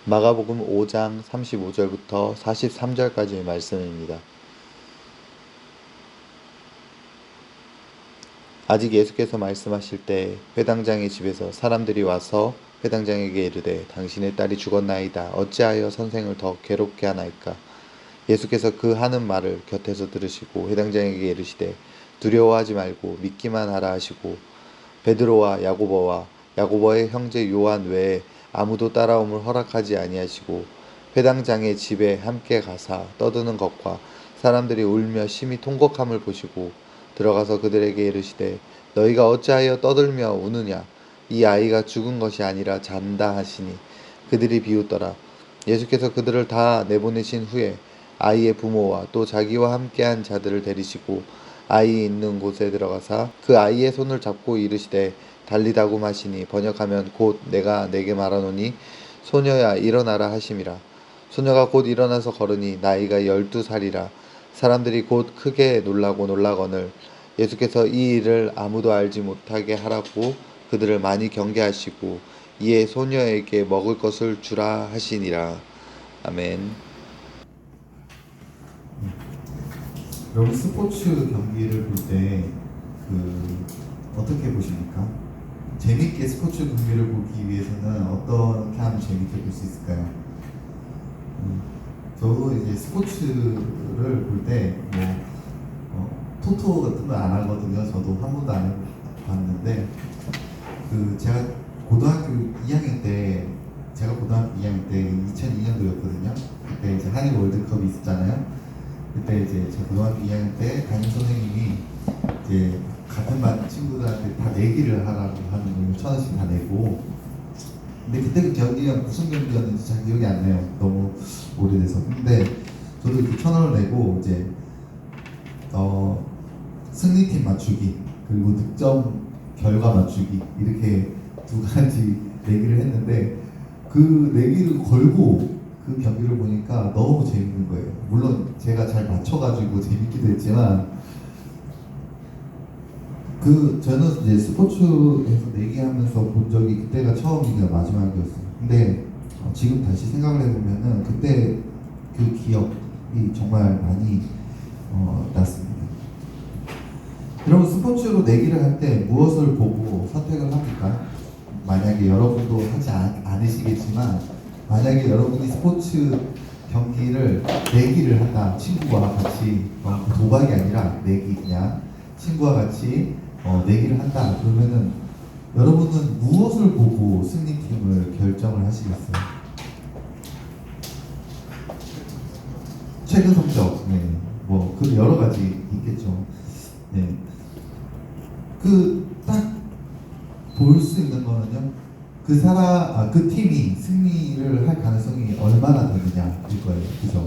마가복음 5장 35절부터 43절까지의 말씀입니다. 아직 예수께서 말씀하실 때 회당장의 집에서 사람들이 와서 회당장에게 이르되 당신의 딸이 죽었나이다. 어찌하여 선생을 더 괴롭게 하나이까? 예수께서 그 하는 말을 곁에서 들으시고 회당장에게 이르시되 두려워하지 말고 믿기만 하라 하시고 베드로와 야고보와 야고보의 형제 요한 외에 아무도 따라옴을 허락하지 아니하시고 회당장의 집에 함께 가사 떠드는 것과 사람들이 울며 심히 통곡함을 보시고 들어가서 그들에게 이르시되 너희가 어찌하여 떠들며 우느냐? 이 아이가 죽은 것이 아니라 잔다 하시니 그들이 비웃더라. 예수께서 그들을 다 내보내신 후에 아이의 부모와 또 자기와 함께한 자들을 데리시고 아이 있는 곳에 들어가사 그 아이의 손을 잡고 이르시되 달리다고 하시니 번역하면 곧 내가 내게 말하노니 소녀야 일어나라 하심이라. 소녀가 곧 일어나서 걸으니 나이가 12살이라. 사람들이 곧 크게 놀라고 놀라거늘 예수께서 이 일을 아무도 알지 못하게 하라고 그들을 많이 경계하시고 이에 소녀에게 먹을 것을 주라 하시니라. 아멘. 여러분 스포츠 경기를 볼 때 어떻게 보십니까? 재밌게 스포츠 경기를 보기 위해서는 어떻게 하면 재밌게 볼 수 있을까요? 저도 이제 스포츠를 볼 때 토토 같은 거 안 하거든요. 저도 한 번도 안 해봤는데 제가 고등학교 2학년 때 제가 고등학교 2학년 때 2002년도였거든요. 그때 이제 한일 월드컵이 있었잖아요. 그때 이제 저 고등학교 2학년 때 담임 선생님이 이제 같은 반 친구들한테 다 내기를 하라고 하는 거예요. 1,000원씩 다 내고. 근데 그때 그 경기가 무슨 경기였는지 잘 기억이 안 나요. 너무 오래돼서. 근데 저도 이렇게 1,000원을 내고 이제 승리팀 맞추기 그리고 득점 결과 맞추기 이렇게 두 가지 내기를 했는데 그 내기를 걸고 그 경기를 보니까 너무 재밌는 거예요. 물론 제가 잘 맞춰가지고 재밌기도 했지만 저는 이제 스포츠에서 내기하면서 본 적이 그때가 처음이자 마지막이었어요. 근데 지금 다시 생각을 해보면은 그때 그 기억이 정말 많이 났습니다. 여러분 스포츠로 내기를 할 때 무엇을 보고 선택을 합니까? 만약에 여러분도 하지 않으시겠지만 만약에 여러분이 스포츠 경기를 내기를 한다. 친구와 같이 도박이 아니라 내기 그냥 친구와 같이 내기를 한다. 그러면은 여러분은 무엇을 보고 승리팀을 결정을 하시겠어요? 최근 성적, 네, 그 여러 가지 있겠죠. 네, 딱 볼 수 있는 거는요. 그 팀이 승리를 할 가능성이 얼마나 되느냐일 거예요. 그죠?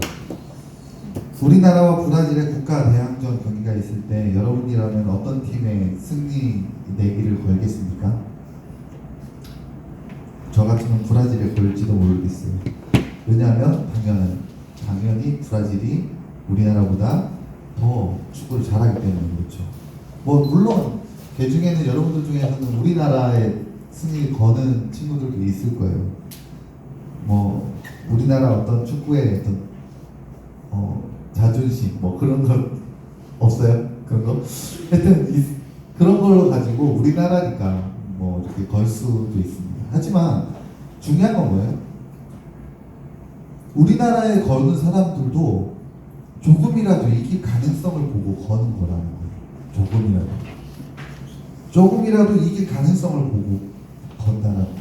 우리나라와 브라질의 국가 대항전 경기가 있을 때 여러분이라면 어떤 팀의 승리 내기를 걸겠습니까? 저 같으면 브라질에 걸지도 모르겠어요. 왜냐하면 당연히 브라질이 우리나라보다 더 축구를 잘하기 때문에 그렇죠. 물론 그 중에는 여러분들 중에서는 우리나라의 승리 거는 친구들도 있을 거예요. 우리나라 어떤 축구의 어떤 자존심 그런 거 없어요? 그런 거? 하여튼 그런 걸로 가지고 우리나라니까 이렇게 걸 수도 있습니다. 하지만 중요한 건 뭐예요? 우리나라에 거는 사람들도 조금이라도 이길 가능성을 보고 거는 거라는 거예요. 조금이라도 이길 가능성을 보고 건다는 거죠.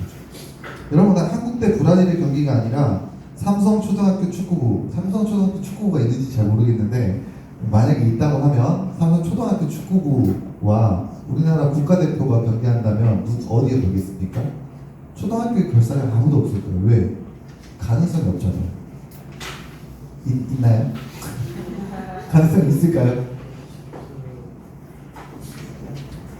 여러분, 한국 대 브라질의 경기가 아니라 삼성초등학교 축구부가 있는지 잘 모르겠는데 만약에 있다고 하면 삼성초등학교 축구부와 우리나라 국가대표가 경기한다면 어디에 걸겠습니까? 초등학교에 걸 사람이 아무도 없을 거예요. 왜? 가능성이 없잖아요. 있나요? 가능성이 있을까요?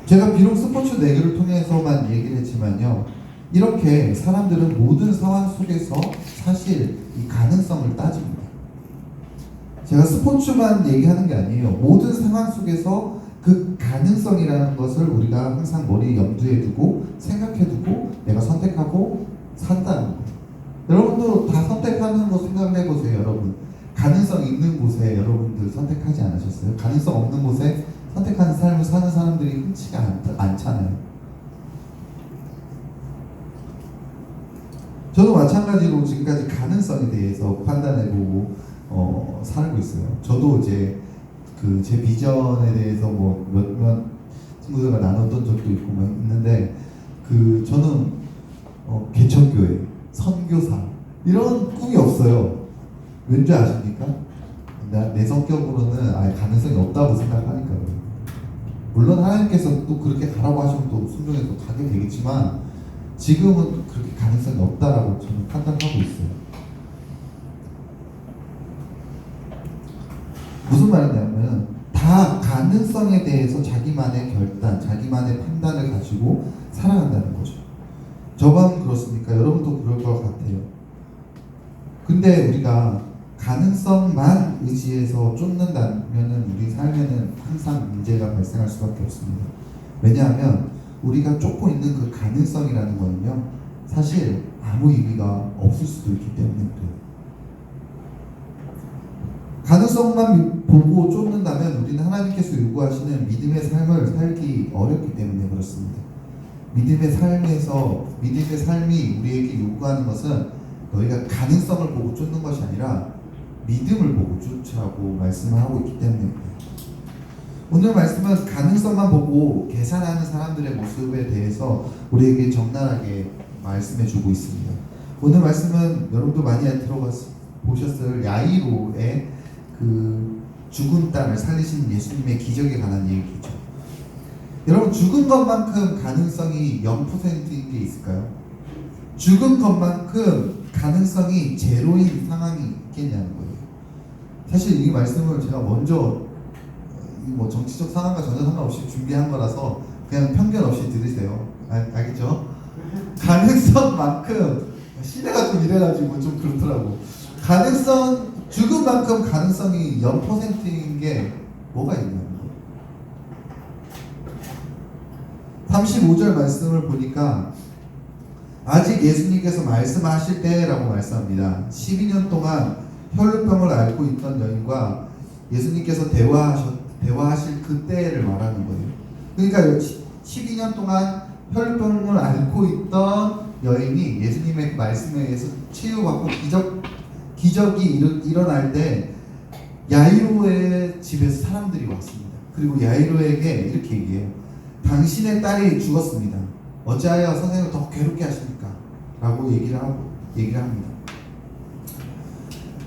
제가 비록 스포츠 내기를 통해서만 얘기를 했지만요. 이렇게 사람들은 모든 상황 속에서 사실 이 가능성을 따집니다. 제가 스포츠만 얘기하는 게 아니에요. 모든 상황 속에서 그 가능성이라는 것을 우리가 항상 머리에 염두에 두고 생각해 두고 내가 선택하고 산다는 거예요. 여러분도 다 살지 않으셨어요? 가능성 없는 곳에 선택하는 삶을 사는 사람들이 흔치가 않잖아요. 저도 마찬가지로 지금까지 가능성에 대해서 판단해보고 살고 있어요. 저도 이제 그 제 비전에 대해서 뭐 몇몇 친구들과 나눴던 적도 있고 막 있는데 저는 개척교회, 선교사 이런 꿈이 없어요. 왠지 아십니까? 내 성격으로는 아예 가능성이 없다고 생각하니까 그래요. 물론 하나님께서 또 그렇게 가라고 하시면 또 순종해서 가게 되겠지만 지금은 그렇게 가능성이 없다라고 저는 판단하고 있어요. 무슨 말이냐면 다 가능성에 대해서 자기만의 결단, 자기만의 판단을 가지고 살아간다는 거죠. 저만 그렇습니까? 여러분도 그럴 것 같아요. 근데 우리가 가능성만 의지해서 쫓는다면 우리 삶에는 항상 문제가 발생할 수밖에 없습니다. 왜냐하면 우리가 쫓고 있는 그 가능성이라는 거는요, 사실 아무 의미가 없을 수도 있기 때문에 그래요. 가능성만 보고 쫓는다면 우리는 하나님께서 요구하시는 믿음의 삶을 살기 어렵기 때문에 그렇습니다. 믿음의 삶이 우리에게 요구하는 것은 너희가 가능성을 보고 쫓는 것이 아니라 믿음을 보고 쫓으라고 말씀을 하고 있기 때문에 그래요. 오늘 말씀은 가능성만 보고 계산하는 사람들의 모습에 대해서 우리에게 적나라하게 말씀해 주고 있습니다. 오늘 말씀은 여러분도 많이 보셨을 야이로의 그 죽은 딸을 살리신 예수님의 기적에 관한 얘기죠. 여러분, 죽은 것만큼 가능성이 0%인 게 있을까요? 죽은 것만큼 가능성이 제로인 상황이 있겠냐는 거예요. 사실 이 말씀을 제가 먼저 뭐 정치적 상황과 전혀 상관없이 준비한 거라서 그냥 편견 없이 들으세요. 알겠죠? 가능성만큼 시대가 좀 이래가지고 좀 그렇더라고. 죽은 만큼 가능성이 0%인 게 뭐가 있냐면 35절 말씀을 보니까 아직 예수님께서 말씀하실 때라고 말씀합니다. 12년 동안 혈루병을 앓고 있던 여인과 예수님께서 대화하실 그때를 말하는 거예요. 그러니까 12년 동안 혈루병을 앓고 있던 여인이 예수님의 말씀에 의해서 치유받고 기적이 일어날 때 야이로의 집에서 사람들이 왔습니다. 그리고 야이로에게 이렇게 얘기해요. 당신의 딸이 죽었습니다. 어찌하여 선생님을 더 괴롭게 하십니까? 라고 얘기를 합니다.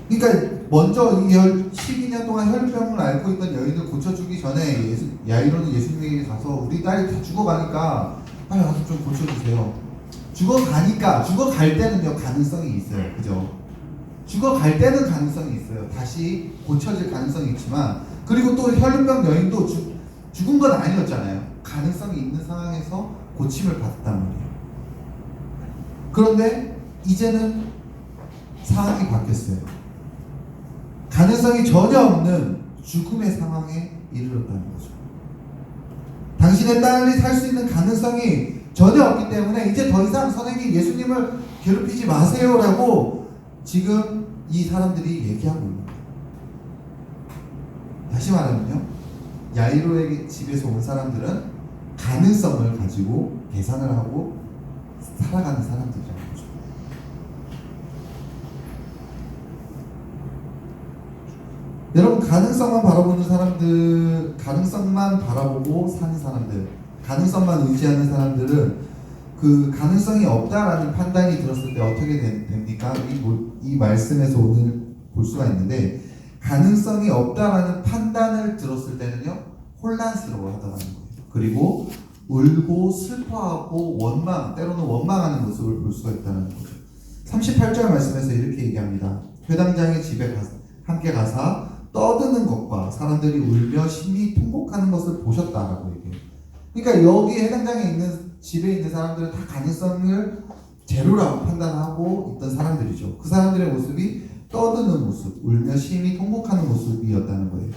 그러니까 먼저 12년 동안 혈병을 앓고 있던 여인을 고쳐주기 전에 야이로는 예수님에게 가서 우리 딸이 다 죽어가니까 빨리 와서 좀 고쳐주세요. 죽어갈 때는요 가능성이 있어요. 그죠? 죽어갈 때는 가능성이 있어요. 다시 고쳐질 가능성이 있지만, 그리고 또 혈루병 여인도 죽은 건 아니었잖아요. 가능성이 있는 상황에서 고침을 받았단 말이에요. 그런데 이제는 상황이 바뀌었어요. 가능성이 전혀 없는 죽음의 상황에 이르렀다는 거죠. 당신의 딸이 살 수 있는 가능성이 전혀 없기 때문에 이제 더 이상 선생님 예수님을 괴롭히지 마세요라고 지금 이 사람들이 얘기하고 있는 거예요. 다시 말하면요, 야이로의 집에서 온 사람들은 가능성을 가지고 계산을 하고 살아가는 사람들이라는 거죠. 여러분, 가능성만 바라보고 사는 사람들, 가능성만 의지하는 사람들은 그 가능성이 없다라는 판단이 들었을 때 어떻게 됩니까? 이 말씀에서 오늘 볼 수가 있는데, 가능성이 없다라는 판단을 들었을 때는요 혼란스러워 하더라는 거예요. 그리고 울고 슬퍼하고 때로는 원망하는 모습을 볼 수가 있다는 거죠. 38절 말씀에서 이렇게 얘기합니다. 회당장의 집에 함께 가사 떠드는 것과 사람들이 울며 심히 통곡하는 것을 보셨다라고 얘기해요. 그러니까 여기 회당장에 있는 집에 있는 사람들은 다 가능성을 제로라고 판단하고 있던 사람들이죠. 그 사람들의 모습이 떠드는 모습, 울며 심히 통곡하는 모습이었다는 거예요.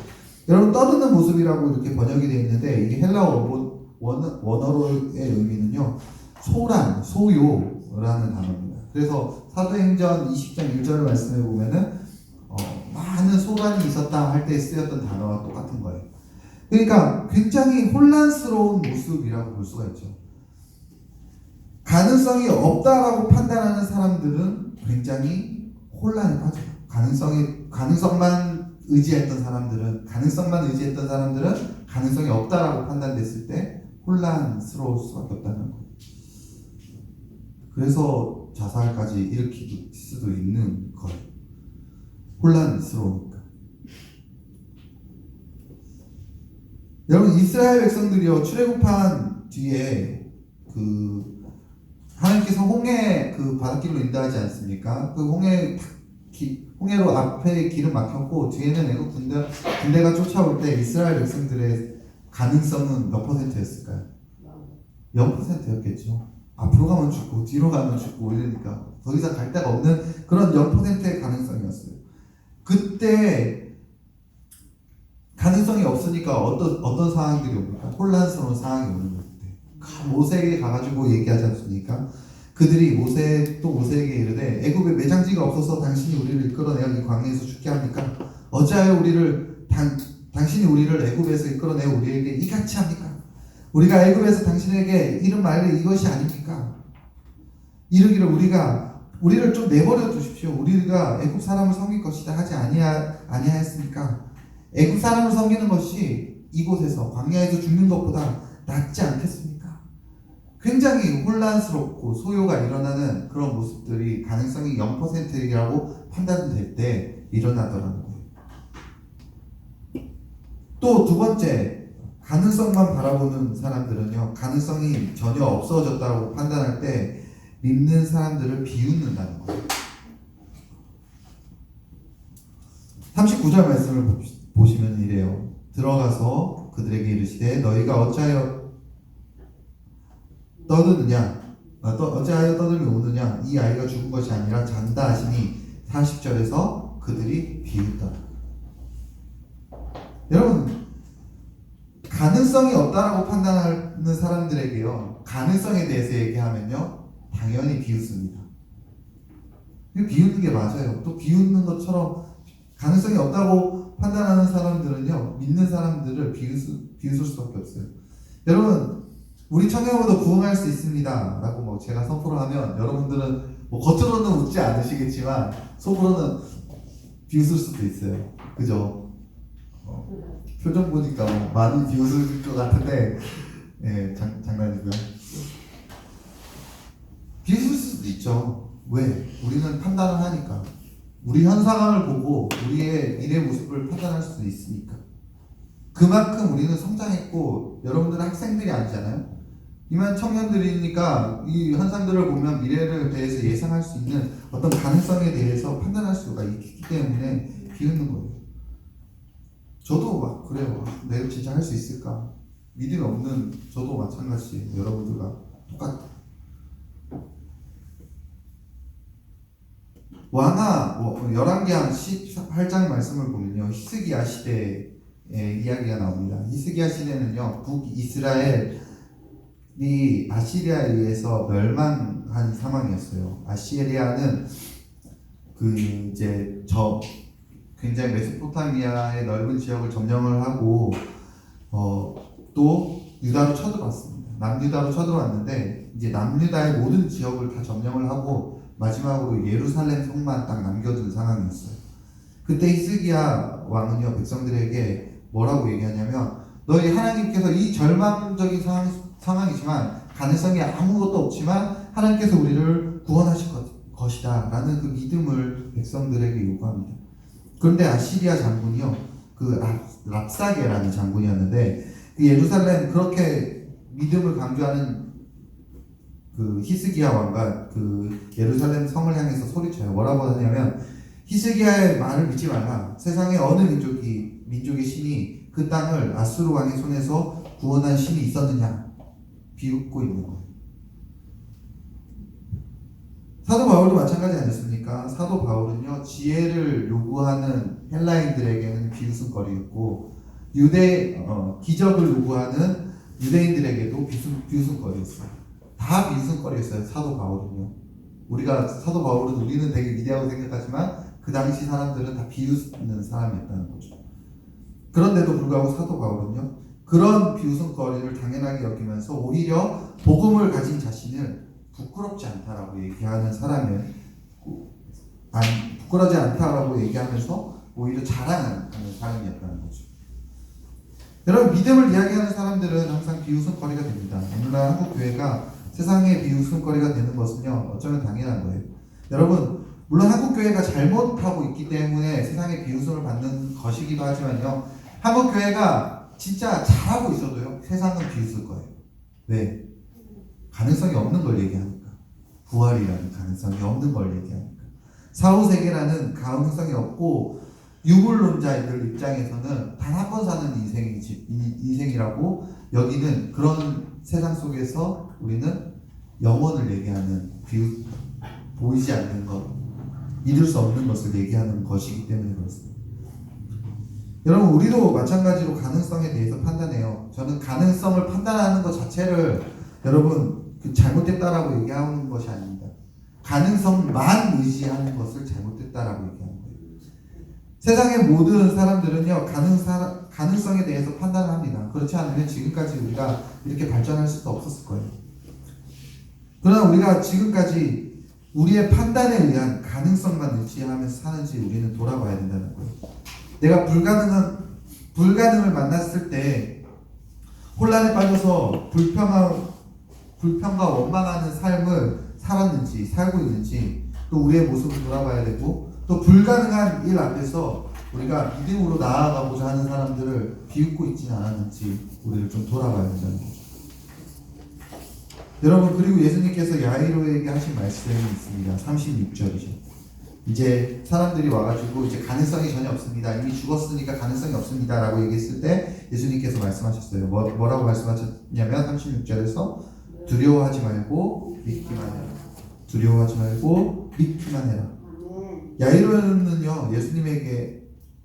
여러분, 떠드는 모습이라고 이렇게 번역이 되어 있는데 이게 헬라어 원어로의 의미는요 소요라는 단어입니다. 그래서 사도행전 20장 1절을 말씀해 보면은 많은 소란이 있었다 할 때 쓰였던 단어와 똑같은 거예요. 그러니까 굉장히 혼란스러운 모습이라고 볼 수가 있죠. 가능성이 없다라고 판단하는 사람들은 굉장히 혼란에 빠져요. 가능성만 의지했던 사람들은 가능성이 없다라고 판단됐을 때 혼란스러울 수밖에 없다는 거예요. 그래서 자살까지 일으킬 수도 있는 거예요. 혼란스러우니까. 여러분, 이스라엘 백성들이요, 출애굽한 뒤에 하나님께서 홍해 바닷길로 인도하지 않습니까? 홍해로 앞에 길은 막혔고 뒤에는 애국 군대가 쫓아올 때 이스라엘 백성들의 가능성은 몇 퍼센트였을까요? 0%였겠죠. 앞으로 가면 죽고 뒤로 가면 죽고 이러니까 더 이상 갈 데가 없는 그런 0%의 가능성이었어요. 그때 가능성이 없으니까 어떤 상황들이 옵니까? 혼란스러운 상황이 오는 거예요. 모세에게 가가지고 얘기하지 않습니까? 그들이 모세에게 이르되 애굽에 매장지가 없어서 당신이 우리를 이끌어내어 이 광야에서 죽게 합니까? 어찌하여 당신이 우리를 애굽에서 이끌어내어 우리에게 이같이 합니까? 우리가 애굽에서 당신에게 이른 말이 이것이 아닙니까? 이르기를 우리를 좀 내버려 두십시오. 우리가 애굽 사람을 섬길 것이다 하지 아니하였습니까? 애굽 사람을 섬기는 것이 이곳에서 광야에서 죽는 것보다 낫지 않겠습니까? 굉장히 혼란스럽고 소요가 일어나는 그런 모습들이 가능성이 0%이라고 판단될 때 일어나더라는 거예요. 또 두 번째, 가능성만 바라보는 사람들은요, 가능성이 전혀 없어졌다고 판단할 때 믿는 사람들을 비웃는다는 거예요. 39절 말씀을 보시면 이래요. 들어가서 그들에게 이르시되 너희가 어찌하여 떠들며 우느냐? 이 아이가 죽은 것이 아니라 잔다 하시니 40절에서 그들이 비웃더라. 여러분, 가능성이 없다라고 판단하는 사람들에게요, 가능성에 대해서 얘기하면요 당연히 비웃습니다. 비웃는 게 맞아요. 또 비웃는 것처럼 가능성이 없다고 판단하는 사람들은요 믿는 사람들을 비웃을 수밖에 없어요. 여러분, 우리 청년보다 부흥할 수 있습니다 라고 제가 선포를 하면 여러분들은 겉으로는 웃지 않으시겠지만 속으로는 비웃을 수도 있어요. 그죠? 표정 보니까 많이 비웃을 것 같은데 장난이고요. 비웃을 수도 있죠. 왜? 우리는 판단을 하니까. 우리 현 상황을 보고 우리의 미래 모습을 판단할 수도 있으니까. 그만큼 우리는 성장했고 여러분들은 학생들이 아니잖아요. 이만 청년들이니까 이 현상들을 보면 미래를 대해서 예상할 수 있는 어떤 가능성에 대해서 판단할 수가 있기 때문에 비웃는 거예요. 저도 그래요. 내가 진짜 할 수 있을까? 믿음이 없는 저도 마찬가지예요. 여러분들과 똑같아요. 열왕기하 18장 말씀을 보면요, 히스기야 시대의 이야기가 나옵니다. 히스기야 시대는요, 북이스라엘이 아시리아에 의해서 멸망한 상황이었어요. 아시리아는 굉장히 메소포타미아의 넓은 지역을 점령을 하고 또 유다로 쳐들어왔습니다. 남유다로 쳐들어왔는데 이제 남유다의 모든 지역을 다 점령을 하고 마지막으로 예루살렘 성만 딱 남겨둔 상황이었어요. 그때 히스기야 왕은요 백성들에게 뭐라고 얘기하냐면, 너희 하나님께서 이 절망적인 상황이지만 가능성이 아무것도 없지만 하나님께서 우리를 구원하실 것이다 라는 그 믿음을 백성들에게 요구합니다. 그런데 아시리아 장군이요, 랍사게라는 장군이었는데 예루살렘 그렇게 믿음을 강조하는 히스기야 왕과 예루살렘 성을 향해서 소리쳐요. 뭐라고 하냐면, 히스기야의 말을 믿지 말라. 세상에 어느 민족의 신이 그 땅을 아수르 왕의 손에서 구원한 신이 있었느냐. 비웃고 있는 거예요. 사도 바울도 마찬가지 아니었습니까? 사도 바울은요, 지혜를 요구하는 헬라인들에게는 비웃음거리였고, 기적을 요구하는 유대인들에게도 비웃음거리였어요. 다 비웃음거리였어요. 사도 바울은요. 우리는 되게 위대하고 생각하지만 그 당시 사람들은 다 비웃는 사람이었다는 거죠. 그런데도 불구하고 사도 바울은요, 그런 비웃음거리를 당연하게 여기면서 오히려 복음을 가진 자신을 부끄럽지 않다라고 얘기하는 사람을, 부끄러지 않다라고 얘기하면서 오히려 자랑하는 사람이었다는 거죠. 여러분, 믿음을 이야기하는 사람들은 항상 비웃음거리가 됩니다. 오늘날 한국 교회가 세상의 비웃음거리가 되는 것은요, 어쩌면 당연한 거예요. 여러분, 물론 한국 교회가 잘못하고 있기 때문에 세상의 비웃음을 받는 것이기도 하지만요, 한국 교회가 진짜 잘하고 있어도요, 세상은 비웃을 거예요. 왜? 가능성이 없는 걸 얘기하니까. 부활이라는 가능성이 없는 걸 얘기하니까. 사후세계라는 가능성이 없고, 유물론자들 입장에서는 단 한 번 사는 인생이라고 여기는 그런 세상 속에서 우리는 영원을 얘기하는 보이지 않는 것, 믿을 수 없는 것을 얘기하는 것이기 때문에 그렇습니다. 여러분, 우리도 마찬가지로 가능성에 대해서 판단해요. 저는 가능성을 판단하는 것 자체를 여러분 잘못됐다라고 얘기하는 것이 아닙니다. 가능성만 의지하는 것을 잘못됐다라고 얘기하는 거예요. 세상의 모든 사람들은요, 가능성에 대해서 판단을 합니다. 그렇지 않으면 지금까지 우리가 이렇게 발전할 수도 없었을 거예요. 그러나 우리가 지금까지 우리의 판단에 의한 가능성만 의지하면서 사는지 우리는 돌아봐야 된다는 거예요. 내가 불가능을 만났을 때 혼란에 빠져서 불평과 원망하는 삶을 살았는지, 살고 있는지, 또 우리의 모습을 돌아봐야 되고, 또 불가능한 일 앞에서 우리가 믿음으로 나아가고자 하는 사람들을 비웃고 있지는 않았는지 우리를 좀 돌아봐야 된다는 거죠. 여러분, 그리고 예수님께서 야이로에게 하신 말씀이 있습니다. 36절이죠. 이제 사람들이 와가지고 이제 가능성이 전혀 없습니다. 이미 죽었으니까 가능성이 없습니다. 라고 얘기했을 때 예수님께서 말씀하셨어요. 뭐라고 말씀하셨냐면 36절에서 두려워하지 말고 믿기만 해라. 두려워하지 말고 믿기만 해라. 야이로는요,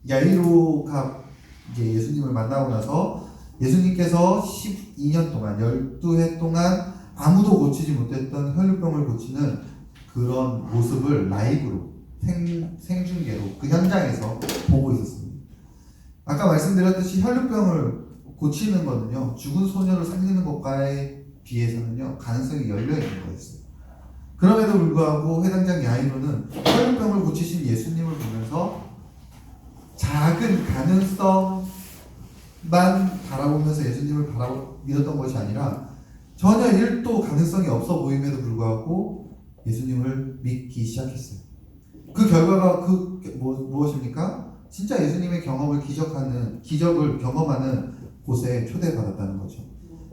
야이로가 이제 예수님을 만나고 나서 예수님께서 12년 동안, 12해 동안 아무도 고치지 못했던 혈류병을 고치는 그런 모습을 라이브로, 생중계로 그 현장에서 보고 있었습니다. 아까 말씀드렸듯이 혈류병을 고치는 거는요, 죽은 소녀를 살리는 것과에 비해서는요, 가능성이 열려있는 거였어요. 그럼에도 불구하고 회당장 야이로는 혈류병을 고치신 예수님을 보면서 작은 가능성만 바라보면서 예수님을 믿었던 것이 아니라 전혀 1도 가능성이 없어 보임에도 불구하고 예수님을 믿기 시작했어요. 그 결과가 무엇입니까? 진짜 예수님의 기적을 경험하는 곳에 초대받았다는 거죠.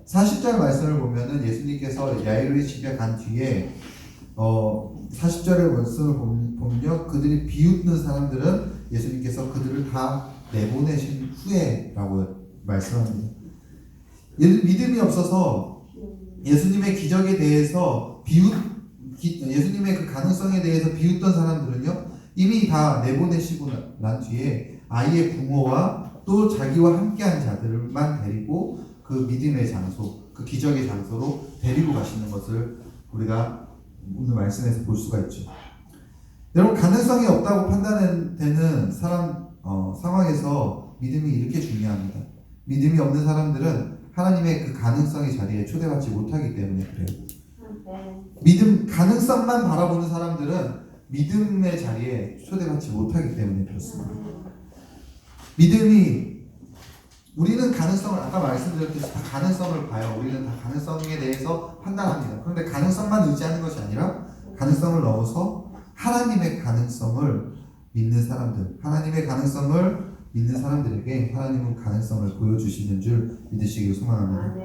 40절 말씀을 보면은 예수님께서 야이로의 집에 간 뒤에 40절의 말씀을 보면요, 그들이 비웃는 사람들은 예수님께서 그들을 다 내보내신 후에라고 말씀합니다. 믿음이 없어서 예수님의 기적에 대해서 예수님의 그 가능성에 대해서 비웃던 사람들은요, 이미 다 내보내시고 난 뒤에 아이의 부모와 또 자기와 함께한 자들만 데리고 그 믿음의 장소, 그 기적의 장소로 데리고 가시는 것을 우리가 오늘 말씀에서 볼 수가 있죠. 여러분, 가능성이 없다고 판단되는 상황에서 믿음이 이렇게 중요합니다. 믿음이 없는 사람들은 하나님의 그 가능성의 자리에 초대받지 못하기 때문에 그래요. 가능성만 바라보는 사람들은 믿음의 자리에 초대받지 못하기 때문에 그렇습니다. 우리는 가능성을, 아까 말씀드렸듯이 다 가능성을 봐요. 우리는 다 가능성에 대해서 판단합니다. 그런데 가능성만 의지하는 것이 아니라 가능성을 넘어서 하나님의 가능성을 믿는 사람들, 하나님의 가능성을 믿는 사람들에게 하나님은 가능성을 보여주시는 줄 믿으시길 소망합니다.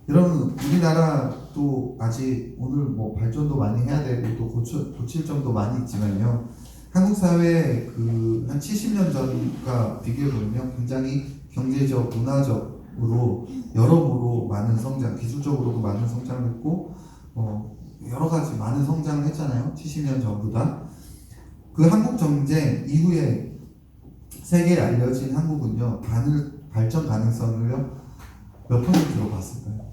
여러분, 우리나라도 아직 오늘 발전도 많이 해야 되고 또 고칠 점도 많이 있지만요, 한국 사회 한 70년 전과 비교해 보면 굉장히 경제적, 문화적으로 여러모로 많은 성장, 기술적으로도 많은 성장을 했고 여러 가지 많은 성장을 했잖아요. 70년 전보다. 그 한국 정쟁 이후에 세계에 알려진 한국은요, 발전 가능성을요, 몇 퍼센트로 봤을까요?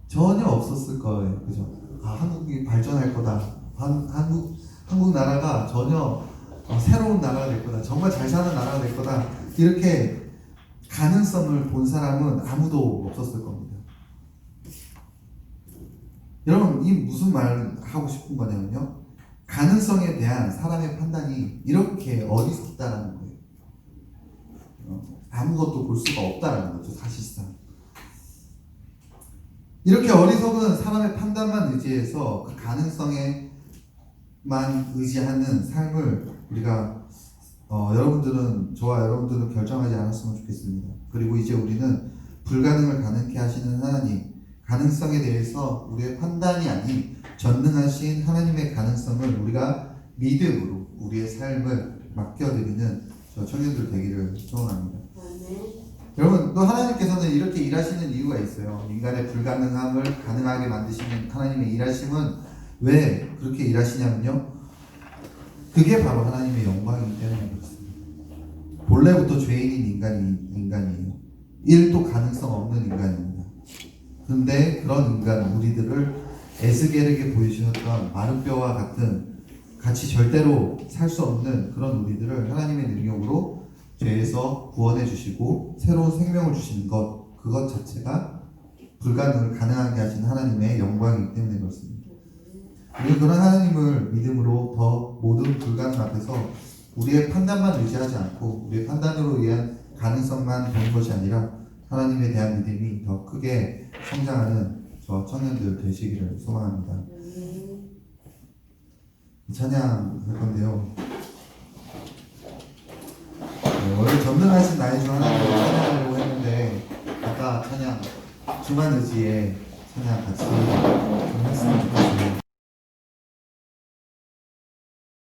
전혀 없었을 거예요. 그죠? 한국이 발전할 거다. 한국 나라가 전혀 새로운 나라가 될 거다. 정말 잘 사는 나라가 될 거다. 이렇게 가능성을 본 사람은 아무도 없었을 겁니다. 여러분, 이 무슨 말 하고 싶은 거냐면요. 가능성에 대한 사람의 판단이 이렇게 어리석다라는 거예요. 아무것도 볼 수가 없다라는 거죠, 사실상. 이렇게 어리석은 사람의 판단만 의지해서 그 가능성에만 의지하는 삶을 우리가 여러분들은, 저와 여러분들은 결정하지 않았으면 좋겠습니다. 그리고 이제 우리는 불가능을 가능케 하시는 하나님, 가능성에 대해서 우리의 판단이 아닌 전능하신 하나님의 가능성을 우리가 믿음으로 우리의 삶을 맡겨드리는 저 청년들 되기를 소원합니다. 여러분, 또 하나님께서는 이렇게 일하시는 이유가 있어요. 인간의 불가능함을 가능하게 만드시는 하나님의 일하심은 왜 그렇게 일하시냐면요, 그게 바로 하나님의 영광이기 때문에 그렇습니다. 본래부터 죄인인 인간이에요. 1도 가능성 없는 인간입니다. 근데 그런 인간, 우리들을 에스겔에게 보여주셨던 마르뼈와 같은, 같이 절대로 살 수 없는 그런 우리들을 하나님의 능력으로 죄에서 구원해 주시고 새로운 생명을 주시는 것, 그것 자체가 불가능을 가능하게 하신 하나님의 영광이기 때문에 그렇습니다. 우리는 그런 하나님을 믿음으로 더 모든 불가능 앞에서 우리의 판단만 의지하지 않고 우리의 판단으로 의한 가능성만 보는 것이 아니라 하나님에 대한 믿음이 더 크게 성장하는 저 청년들 되시기를 소망합니다. 찬양 할 건데요. 원래 전능하신 나의 주 하나님을 찬양하려고 했는데 아까 찬양 주만 의지에 찬양 같이 좀 했습니다.